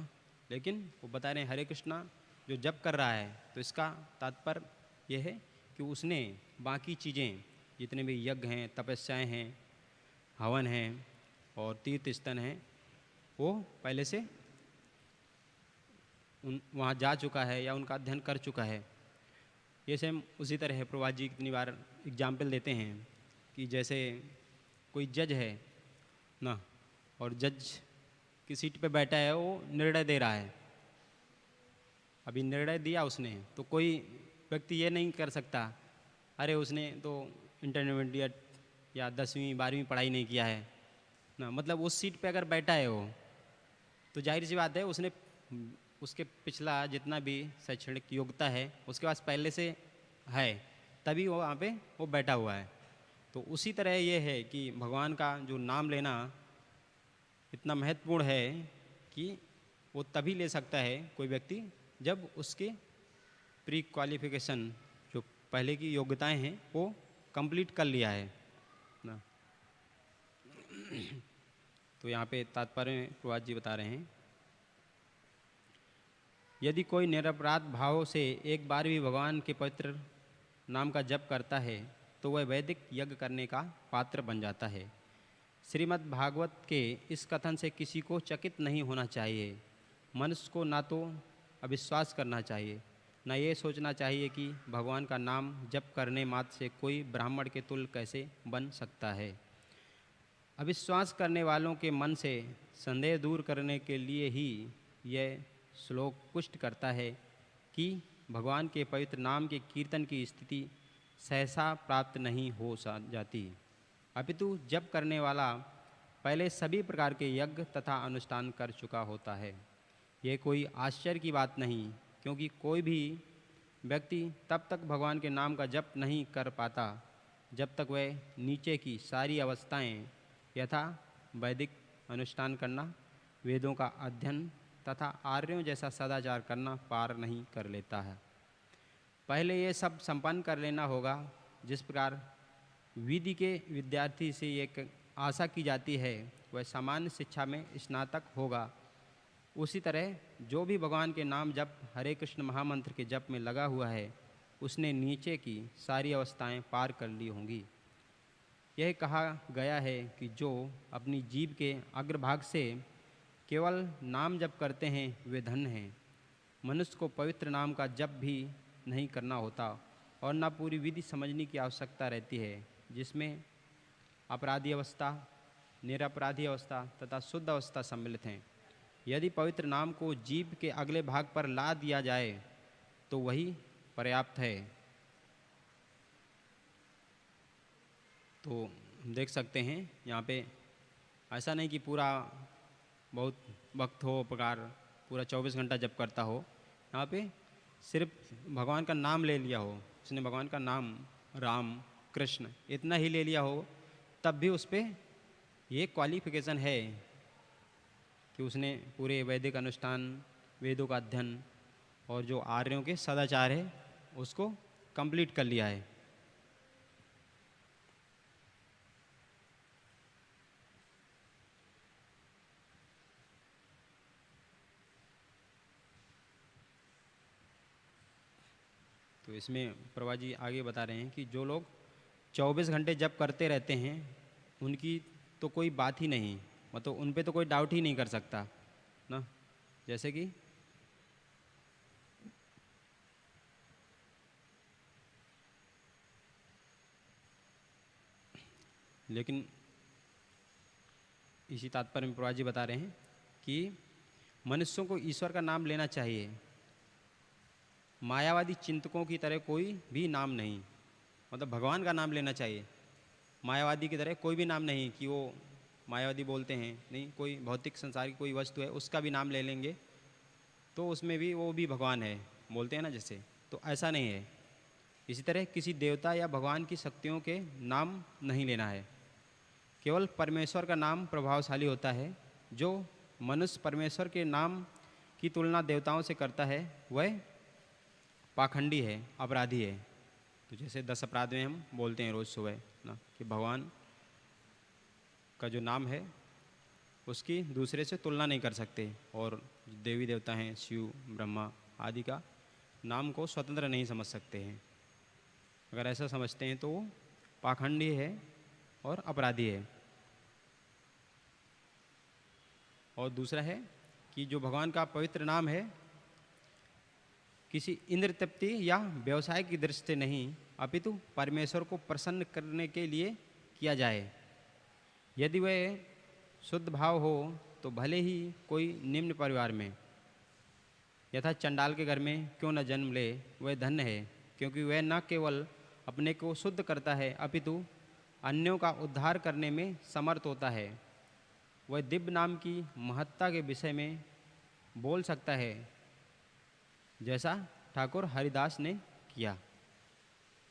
लेकिन वो बता रहे हैं हरे कृष्णा जो जप कर रहा है तो इसका तात्पर्य यह है कि उसने बाकी चीज़ें जितने भी यज्ञ हैं, तपस्याएं हैं, हवन हैं और तीर्थ स्थल हैं वो पहले से वहाँ जा चुका है या उनका अध्ययन कर चुका है। ये सेम उसी तरह है। प्रभात जी कितनी बार एग्जाम्पल देते हैं कि जैसे कोई जज है ना और जज की सीट पे बैठा है, वो निर्णय दे रहा है। अभी निर्णय दिया उसने तो कोई व्यक्ति ये नहीं कर सकता अरे उसने तो इंटरमीडिएट या 10वीं 12वीं पढ़ाई नहीं किया है ना, मतलब उस सीट पे अगर बैठा है वो तो जाहिर सी बात है उसने उसके पिछला जितना भी शैक्षणिक योग्यता है उसके पास पहले से है, तभी वो वहाँ पे वो बैठा हुआ है। तो उसी तरह ये है कि भगवान का जो नाम लेना इतना महत्वपूर्ण है कि वो तभी ले सकता है कोई व्यक्ति जब उसके प्री क्वालिफिकेशन जो पहले की योग्यताएं हैं वो कंप्लीट कर लिया है ना। तो यहाँ पे तात्पर्य में प्रभात जी बता रहे हैं, यदि कोई निरपराध भाव से एक बार भी भगवान के पवित्र नाम का जप करता है तो वह वैदिक यज्ञ करने का पात्र बन जाता है। श्रीमद् भागवत के इस कथन से किसी को चकित नहीं होना चाहिए। मनुष्य को ना तो अविश्वास करना चाहिए, न ये सोचना चाहिए कि भगवान का नाम जप करने मात्र से कोई ब्राह्मण के तुल्य कैसे बन सकता है। अविश्वास करने वालों के मन से संदेह दूर करने के लिए ही यह श्लोक पुष्ट करता है कि भगवान के पवित्र नाम के कीर्तन की स्थिति सहसा प्राप्त नहीं हो जाती, अपितु जप करने वाला पहले सभी प्रकार के यज्ञ तथा अनुष्ठान कर चुका होता है। ये कोई आश्चर्य की बात नहीं, क्योंकि कोई भी व्यक्ति तब तक भगवान के नाम का जप नहीं कर पाता जब तक वह नीचे की सारी अवस्थाएं यथा वैदिक अनुष्ठान करना, वेदों का अध्ययन तथा आर्यों जैसा सदाचार करना पार नहीं कर लेता है। पहले ये सब संपन्न कर लेना होगा। जिस प्रकार विधि के विद्यार्थी से एक आशा की जाती है वह सामान्य शिक्षा में स्नातक होगा, उसी तरह जो भी भगवान के नाम जप हरे कृष्ण महामंत्र के जप में लगा हुआ है उसने नीचे की सारी अवस्थाएं पार कर ली होंगी। यह कहा गया है कि जो अपनी जीभ के अग्रभाग से केवल नाम जप करते हैं वे धन्य हैं। मनुष्य को पवित्र नाम का जप भी नहीं करना होता और न पूरी विधि समझने की आवश्यकता रहती है, जिसमें अपराधी अवस्था, निरपराधी अवस्था तथा शुद्ध अवस्था सम्मिलित हैं। यदि पवित्र नाम को जीभ के अगले भाग पर ला दिया जाए तो वही पर्याप्त है। तो देख सकते हैं यहाँ पे ऐसा नहीं कि पूरा बहुत वक्त हो प्रकार पूरा 24 घंटा जप करता हो। यहाँ पे सिर्फ भगवान का नाम ले लिया हो, उसने भगवान का नाम राम कृष्ण इतना ही ले लिया हो, तब भी उस पर ये क्वालिफिकेशन है कि उसने पूरे वैदिक अनुष्ठान, वेदों का अध्ययन और जो आर्यों के सदाचार है उसको कंप्लीट कर लिया है। तो इसमें प्रभा जी आगे बता रहे हैं कि जो लोग 24 घंटे जप करते रहते हैं उनकी तो कोई बात ही नहीं, मतलब उन पे तो कोई डाउट ही नहीं कर सकता ना। जैसे कि लेकिन इसी तात्पर्य में प्रभा जी बता रहे हैं कि मनुष्यों को ईश्वर का नाम लेना चाहिए, मायावादी चिंतकों की तरह कोई भी नाम नहीं, मतलब भगवान का नाम लेना चाहिए। मायावादी की तरह कोई भी नाम नहीं कि वो मायावादी बोलते हैं नहीं, कोई भौतिक संसार की कोई वस्तु है उसका भी नाम ले लेंगे तो उसमें भी वो भी भगवान है बोलते हैं ना जैसे, तो ऐसा नहीं है। इसी तरह किसी देवता या भगवान की शक्तियों के नाम नहीं लेना है, केवल परमेश्वर का नाम प्रभावशाली होता है। जो मनुष्य परमेश्वर के नाम की तुलना देवताओं से करता है वह पाखंडी है, अपराधी है। तो जैसे 10 अपराध में हम बोलते हैं रोज़ सुबह ना कि भगवान का जो नाम है उसकी दूसरे से तुलना नहीं कर सकते, और देवी देवता हैं शिव ब्रह्मा आदि का नाम को स्वतंत्र नहीं समझ सकते हैं। अगर ऐसा समझते हैं तो वो पाखंडी है और अपराधी है। और दूसरा है कि जो भगवान का पवित्र नाम है किसी इंद्र तृप्ति या व्यवसाय की दृष्टि से नहीं अपितु परमेश्वर को प्रसन्न करने के लिए किया जाए। यदि वह शुद्ध भाव हो तो भले ही कोई निम्न परिवार में यथा चंडाल के घर में क्यों न जन्म ले, वह धन्य है, क्योंकि वह न केवल अपने को शुद्ध करता है अपितु अन्यों का उद्धार करने में समर्थ होता है। वह दिव्य नाम की महत्ता के विषय में बोल सकता है जैसा ठाकुर हरिदास ने किया।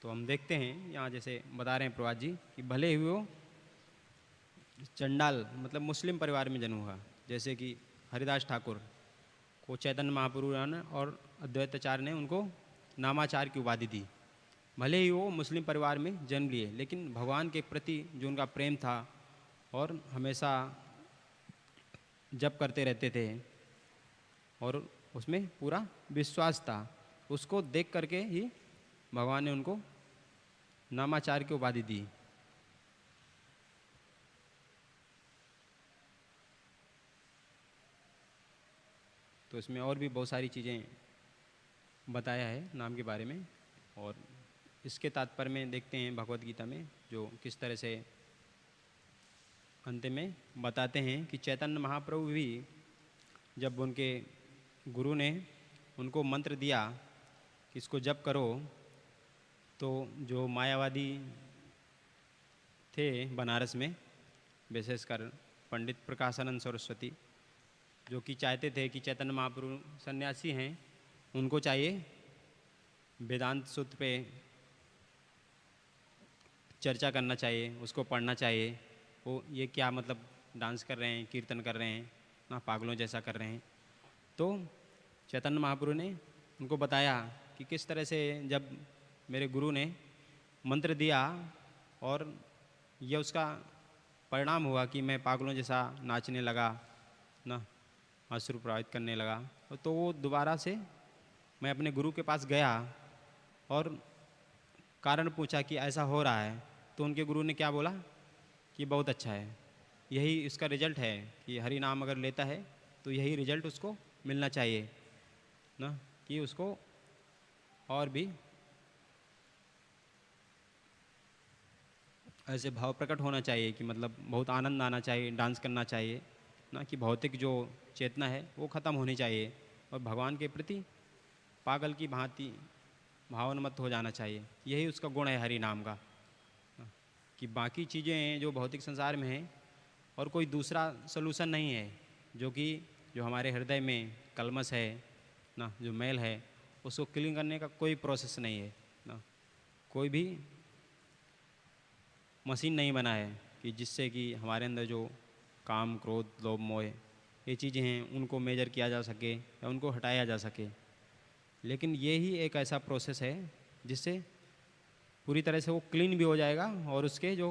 तो हम देखते हैं यहाँ जैसे बता रहे हैं प्रभात जी कि भले ही वो चंडाल मतलब मुस्लिम परिवार में जन्म हुआ, जैसे कि हरिदास ठाकुर को चैतन्य महाप्रभु ने और अद्वैताचार्य ने उनको नामाचार्य की उपाधि दी। भले ही वो मुस्लिम परिवार में जन्म लिए, लेकिन भगवान के प्रति जो उनका प्रेम था और हमेशा जप करते रहते थे और उसमें पूरा विश्वास था, उसको देख करके ही भगवान ने उनको नामाचार्य की उपाधि दी। तो इसमें और भी बहुत सारी चीज़ें बताया है नाम के बारे में, और इसके तात्पर्य में देखते हैं भगवत गीता में जो किस तरह से अंत में बताते हैं कि चैतन्य महाप्रभु भी जब उनके गुरु ने उनको मंत्र दिया कि इसको जप करो तो जो मायावादी थे बनारस में, विशेषकर पंडित प्रकाशानंद सरस्वती, जो कि चाहते थे कि चैतन्य महाप्रभु सन्यासी हैं, उनको चाहिए वेदांत सूत्र पे चर्चा करना चाहिए, उसको पढ़ना चाहिए। वो ये क्या मतलब डांस कर रहे हैं, कीर्तन कर रहे हैं ना, पागलों जैसा कर रहे हैं। तो चैतन्य महाप्रभु ने उनको बताया कि किस तरह से जब मेरे गुरु ने मंत्र दिया और यह उसका परिणाम हुआ कि मैं पागलों जैसा नाचने लगा ना, अश्रु प्रवाहित करने लगा। तो वो दोबारा से मैं अपने गुरु के पास गया और कारण पूछा कि ऐसा हो रहा है। तो उनके गुरु ने क्या बोला कि बहुत अच्छा है, यही इसका रिजल्ट है कि हरि नाम अगर लेता है तो यही रिजल्ट उसको मिलना चाहिए ना, कि उसको और भी ऐसे भाव प्रकट होना चाहिए कि मतलब बहुत आनंद आना चाहिए, डांस करना चाहिए ना, कि भौतिक जो चेतना है वो ख़त्म होनी चाहिए और भगवान के प्रति पागल की भांति भावनामत हो जाना चाहिए। यही उसका गुण है हरि नाम का, कि बाकी चीज़ें जो भौतिक संसार में हैं और कोई दूसरा सलूशन नहीं है, जो कि जो हमारे हृदय में कलमश है ना, जो मैल है, उसको क्लीन करने का कोई प्रोसेस नहीं है ना। कोई भी मशीन नहीं बना है कि जिससे कि हमारे अंदर जो काम क्रोध लोभ मोह ये चीज़ें हैं उनको मेजर किया जा सके या उनको हटाया जा सके। लेकिन ये ही एक ऐसा प्रोसेस है जिससे पूरी तरह से वो क्लीन भी हो जाएगा और उसके जो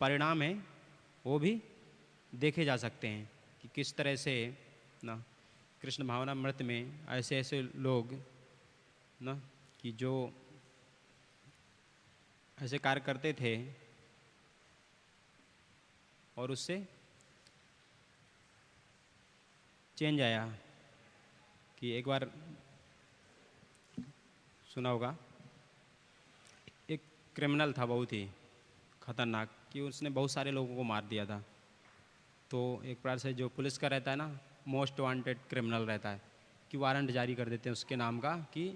परिणाम हैं वो भी देखे जा सकते हैं कि किस तरह से ना कृष्ण भावनामृत में ऐसे ऐसे लोग ना कि जो ऐसे कार्य करते थे और उससे चेंज आया। कि एक बार सुना होगा, एक क्रिमिनल था बहुत ही खतरनाक, कि उसने बहुत सारे लोगों को मार दिया था। तो एक प्रकार से जो पुलिस का रहता है ना, मोस्ट वांटेड क्रिमिनल रहता है, कि वारंट जारी कर देते हैं उसके नाम का कि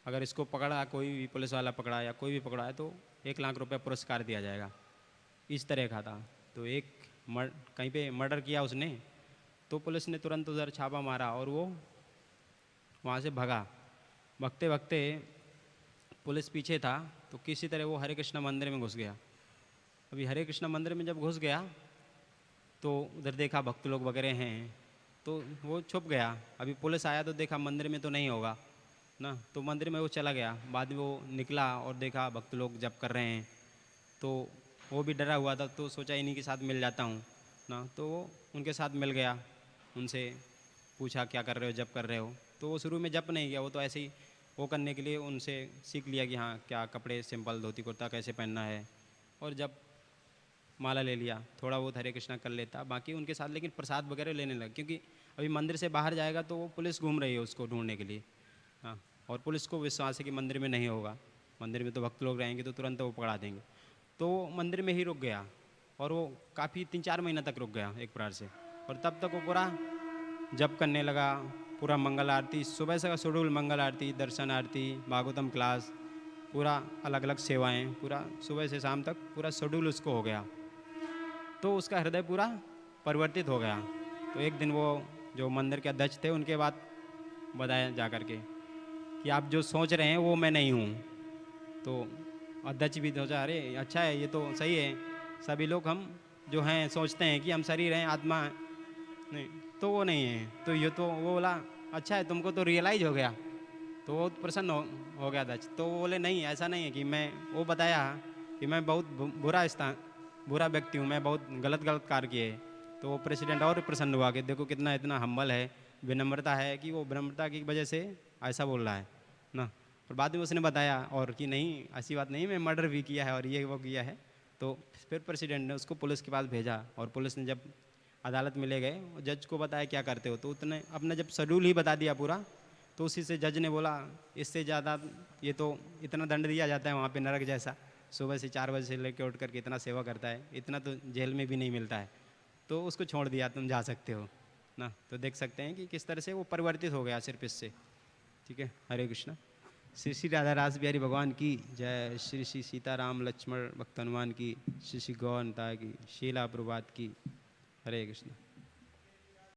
अगर इसको पकड़ा, कोई भी पुलिस वाला पकड़ा या कोई भी पकड़ा है तो 1 लाख रुपये पुरस्कार दिया जाएगा। इस तरह का था। तो एक कहीं पे मर्डर किया उसने, तो पुलिस ने तुरंत उधर छापा मारा और वो वहाँ से भगा। भगते भगते पुलिस पीछे था, तो किसी तरह वो हरे कृष्ण मंदिर में घुस गया। अभी हरे कृष्ण मंदिर में जब घुस गया तो उधर देखा भक्त लोग वगैरह हैं, तो वो छुप गया। अभी पुलिस आया तो देखा मंदिर में तो नहीं होगा ना, तो मंदिर में वो चला गया। बाद में वो निकला और देखा भक्त लोग जप कर रहे हैं, तो वो भी डरा हुआ था, तो सोचा इन्हीं के साथ मिल जाता हूँ ना। तो वो उनके साथ मिल गया, उनसे पूछा क्या कर रहे हो, जप कर रहे हो। तो वो शुरू में जप नहीं किया, वो तो ऐसे ही वो करने के लिए उनसे सीख लिया कि हाँ क्या कपड़े सिंपल धोती कुर्ता कैसे पहनना है, और जब माला ले लिया, थोड़ा बहुत हरे कृष्णा कर लेता बाकी उनके साथ, लेकिन प्रसाद वगैरह लेने लगा क्योंकि अभी मंदिर से बाहर जाएगा तो वो पुलिस घूम रही है उसको ढूंढने के लिए। हाँ, और पुलिस को विश्वास है कि मंदिर में नहीं होगा, मंदिर में तो भक्त लोग रहेंगे तो तुरंत वो पकड़ा देंगे। तो वो मंदिर में ही रुक गया और वो काफ़ी 3-4 महीना तक रुक गया एक प्रकार से। और तब तक वो पूरा जप करने लगा, पूरा मंगल आरती, सुबह से का शेड्यूल, मंगल आरती, दर्शन आरती, भागवतम क्लास, पूरा अलग अलग सेवाएं, पूरा सुबह से शाम तक पूरा शेड्यूल उसको हो गया। तो उसका हृदय पूरा परिवर्तित हो गया। तो एक दिन वो जो मंदिर के अध्यक्ष थे उनके बाद बताया जा कर के कि आप जो सोच रहे हैं वो मैं नहीं हूँ। तो अध्यक्ष भी सोचा अरे अच्छा है, ये तो सही है, सभी लोग हम जो हैं सोचते हैं कि हम शरीर हैं, आत्मा नहीं, तो वो नहीं है। तो ये तो वो बोला अच्छा है, तुमको तो रियलाइज हो गया। तो वो प्रसन्न हो गया अध्यक्ष। तो वो बोले नहीं ऐसा नहीं है कि मैं, वो बताया कि मैं बहुत बुरा व्यक्ति हूँ, मैं बहुत गलत गलत कार्य किए। तो वो प्रेसिडेंट और प्रसन्न हुआ कि देखो कितना इतना हम्बल है, विनम्रता है, कि वो विनम्रता की वजह से ऐसा बोल रहा है ना। और बाद में उसने बताया और कि नहीं ऐसी बात नहीं, मैं मर्डर भी किया है और ये वो किया है। तो फिर प्रेसिडेंट ने उसको पुलिस के पास भेजा और पुलिस ने जब अदालत में ले गए और जज को बताया क्या करते हो, तो उसने अपना जब शेड्यूल ही बता दिया पूरा। तो उसी से जज ने बोला इससे ज़्यादा ये तो इतना दंड दिया जाता है वहाँ पे नरक जैसा, सुबह से 4 बजे से लेकर उठ करके इतना सेवा करता है, इतना तो जेल में भी नहीं मिलता है। तो उसको छोड़ दिया, तुम जा सकते हो ना। तो देख सकते हैं कि किस तरह से वो परिवर्तित हो गया सिर्फ इससे। ठीक है, हरे कृष्णा। श्री श्री राधा रास बिहारी भगवान की जय। श्री श्री सीताराम लक्ष्मण भक्त हनुमान की। श्री श्री गौर निताय की। शीला प्रभात की। हरे कृष्ण।